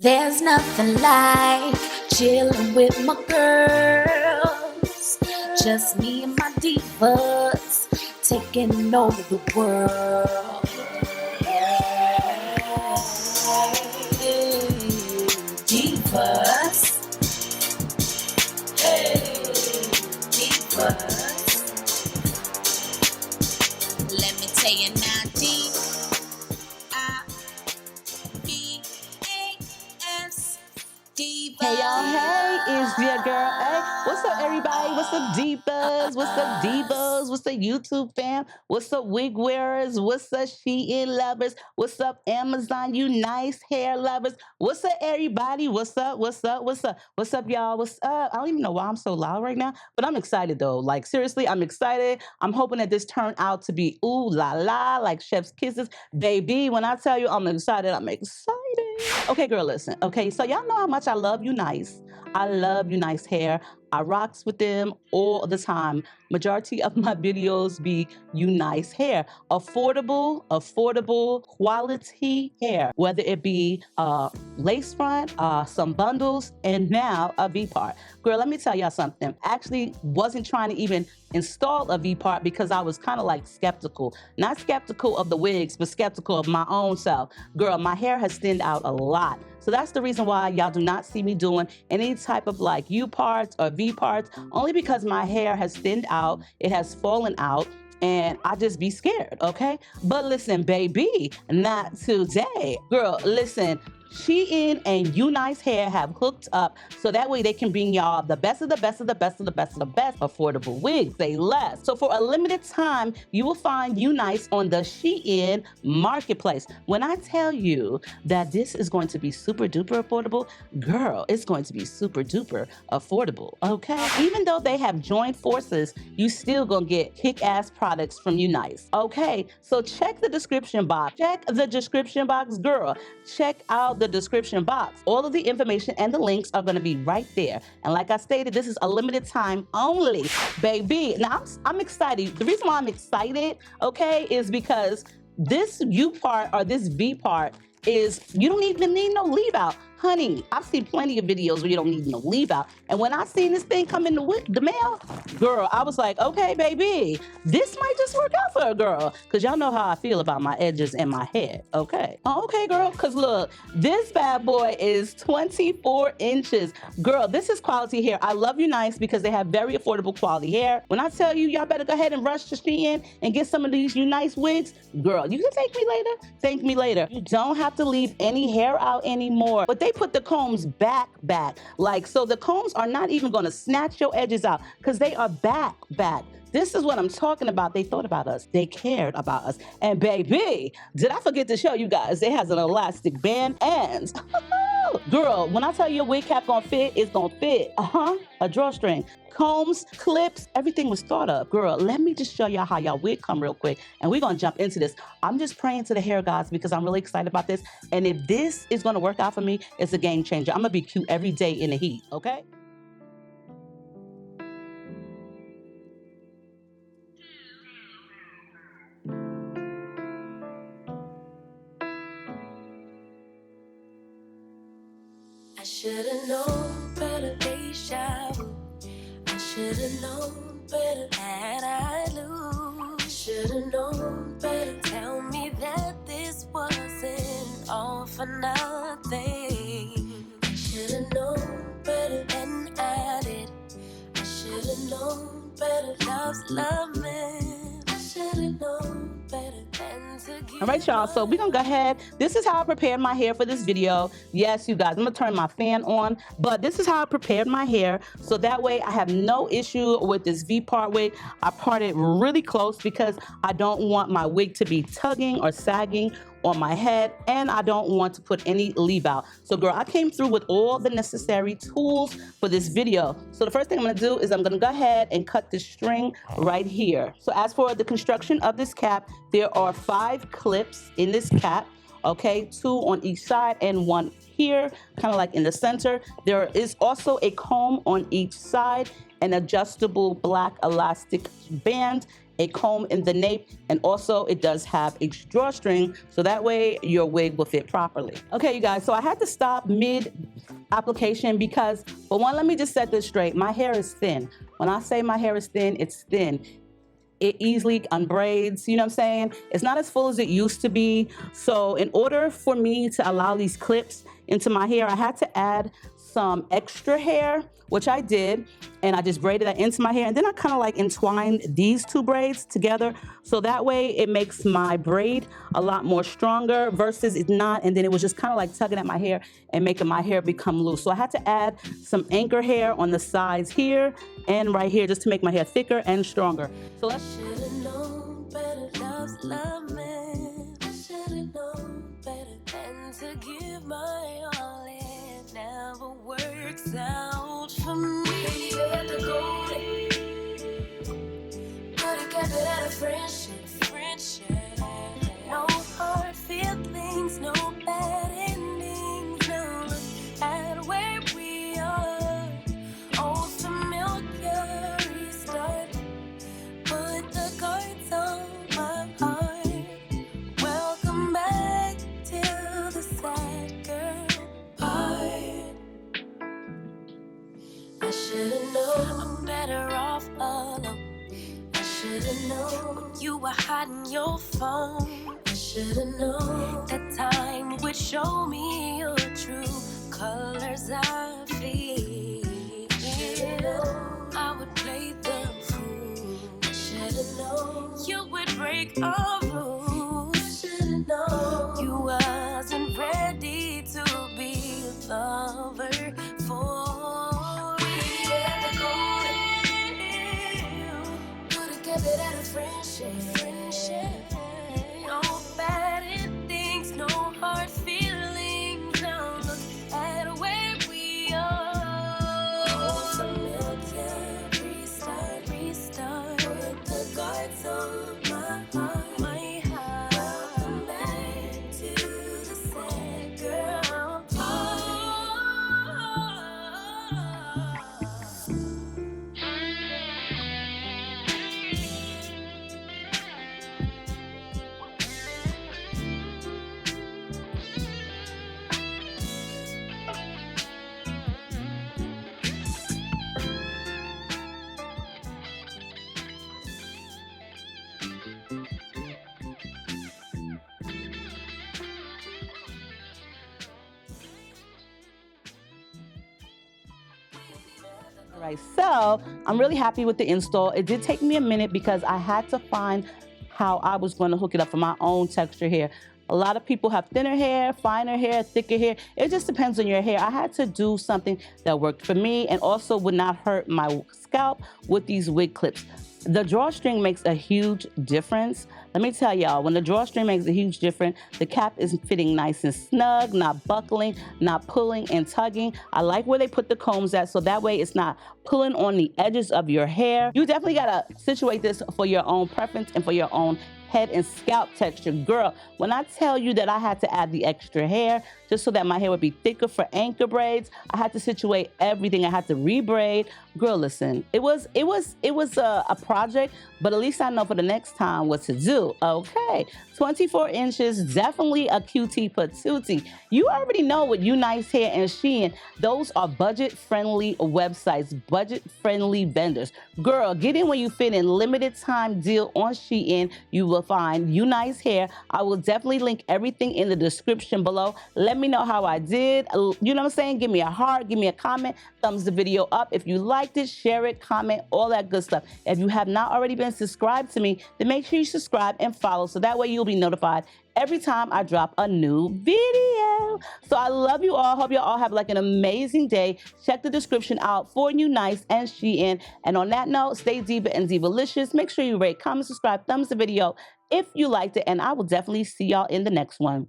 There's nothing like chilling with my girls. Just me and my divas taking over the world. Divas. Hey, divas. Let me tell you now, D-I-V-A-S. Divas. Hey y'all, hey, it's your girl. Hey, what's up, everybody? What's up, divas? What's up, divas? What's up, YouTube fam? What's up, wig wearers? What's up, SHEIN lovers? What's up, Amazon UNice Hair lovers? What's up, everybody? What's up? What's up? What's up? What's up, y'all? What's up? I don't even know why I'm so loud right now, but I'm excited though. Like seriously, I'm excited. I'm hoping that this turned out to be ooh la la, like chef's kisses, baby. When I tell you I'm excited, I'm excited. Okay, girl, listen. Okay, so y'all know how much I love UNice. I love UNice Hair. I rocks with them all the time. Majority of my videos be UNice Hair. Affordable, quality hair. Whether it be lace front, some bundles, and now a V-part. Girl, let me tell y'all something. Actually wasn't trying to even install a V-part because I was kind of like skeptical. Not skeptical of the wigs, but skeptical of my own self. Girl, my hair has thinned out a lot. So that's the reason why y'all do not see me doing any type of like U-parts or V-parts, only because my hair has thinned out, it has fallen out, and I just be scared, okay? But listen, baby, not today. Girl, listen, SHEIN and UNice Hair have hooked up so that way they can bring y'all the best of the best of the best of the best of the best affordable wigs, say less. So for a limited time, you will find UNice on the SHEIN marketplace. When I tell you that this is going to be super duper affordable, girl, it's going to be super duper affordable, okay? Even though they have joined forces, you still gonna get kick-ass products from UNice, okay? So check the description box. Check the description box, girl. Check out the description box. All of the information and the links are going to be right there. And like I stated, this is a limited time only, baby. Now I'm excited. The reason why I'm excited, okay, is because this U part or this V part is you don't even need no leave out. Honey, I've seen plenty of videos where you don't need no leave out. And when I seen this thing come in the mail, girl, I was like, okay, baby, this might just work out for a girl. Because y'all know how I feel about my edges and my head, okay? Oh, okay, girl, because look, this bad boy is 24 inches. Girl, this is quality hair. I love UNice because they have very affordable quality hair. When I tell you, y'all better go ahead and rush to SHEIN and get some of these UNice wigs, girl, you can thank me later. Thank me later. You don't have to leave any hair out anymore. But they put the combs back. Like, so the combs are not even gonna snatch your edges out because they are back. This is what I'm talking about. They thought about us. They cared about us. And baby, did I forget to show you guys, it has an elastic band and girl, when I tell you a wig cap gonna fit, it's gonna fit. A drawstring. Combs, clips, everything was thought of. Girl, let me just show y'all how y'all wig come real quick, and we're gonna jump into this. I'm just praying to the hair gods because I'm really excited about this, and if this is gonna work out for me, it's a game changer. I'm gonna be cute every day in the heat, okay? I should've known better, deja vu. I should've known better that I'd lose. I should've known better. Tell me that this wasn't all for nothing. I should've known better than I did. I should've known better. Love's love, man. I should've known better than to give. All right, y'all, so we're gonna go ahead. This is how I prepared my hair for this video. Yes, you guys, I'm gonna turn my fan on, but this is how I prepared my hair, so that way I have no issue with this V-part wig. I parted really close because I don't want my wig to be tugging or sagging on my head, and I don't want to put any leave out. So girl, I came through with all the necessary tools for this video. So the first thing I'm gonna do is I'm gonna go ahead and cut this string right here. So as for the construction of this cap, there are 5 clips in this cap, okay, 2 on each side and 1 here, kind of like in the center. There is also a comb on each side, an adjustable black elastic band, a comb in the nape, and also it does have a drawstring, so that way your wig will fit properly. Okay, you guys, so I had to stop mid application because, for one, let me just set this straight. My hair is thin. When I say my hair is thin, it's thin. It easily unbraids, you know what I'm saying? It's not as full as it used to be. So in order for me to allow these clips into my hair, I had to add some extra hair, which I did, and I just braided that into my hair. And then I kind of like entwined these two braids together. So that way it makes my braid a lot more stronger versus it's not. And then it was just kind of like tugging at my hair and making my hair become loose. So I had to add some anchor hair on the sides here and right here just to make my hair thicker and stronger. So let's Should've known better, love's love, man. I should've known better than to give my all. It never works out for me. Baby, you had to go. Could've kept it at a friendship. No hard feelings, no bad endings. Now look at where we are. Old familiar restart. Put the cards on my heart. Welcome back to the sad girl part. I should've known I'm better off alone. I should've known you were hiding your phone. I should've known that time would show me your true colors. I feel I should've known I would play the fool. I should've known you would break our rules. I should've known you wasn't ready to be a lover for me. Yeah, the golden could've kept it at a friendship. No bad endings, no hard feelings. Now look at where we are. Familiar, restart. Put the guards on my heart. Welcome back to the sad girl part. All right, so I'm really happy with the install. It did take me a minute because I had to find how I was going to hook it up for my own texture hair. A lot of people have thinner hair, finer hair, thicker hair. It just depends on your hair. I had to do something that worked for me and also would not hurt my scalp with these wig clips. The drawstring makes a huge difference. Let me tell y'all, when the drawstring makes a huge difference, the cap is fitting nice and snug, not buckling, not pulling and tugging. I like where they put the combs at, so that way it's not pulling on the edges of your hair. You definitely gotta situate this for your own preference and for your own head and scalp texture. Girl, when I tell you that I had to add the extra hair just so that my hair would be thicker for anchor braids, I had to situate everything. I had to rebraid. Girl, listen, it was a project, but at least I know for the next time what to do. Okay, 24 inches, definitely a QT patootie. You already know with UNice Hair and SHEIN, those are budget-friendly websites, budget-friendly vendors. Girl, get in when you fit in. Limited time deal on SHEIN. You will find UNice Hair. I will definitely link everything in the description below. Let me know how I did. You know what I'm saying? Give me a heart, give me a comment, thumbs the video up. If you liked it, share it, comment, all that good stuff. If you have not already been subscribed to me, then make sure you subscribe and follow so that way you'll be notified every time I drop a new video. So I love you all. Hope you all have like an amazing day. Check the description out for UNice and SHEIN. And on that note, stay diva and divalicious. Make sure you rate, comment, subscribe, thumbs the video if you liked it. And I will definitely see y'all in the next one.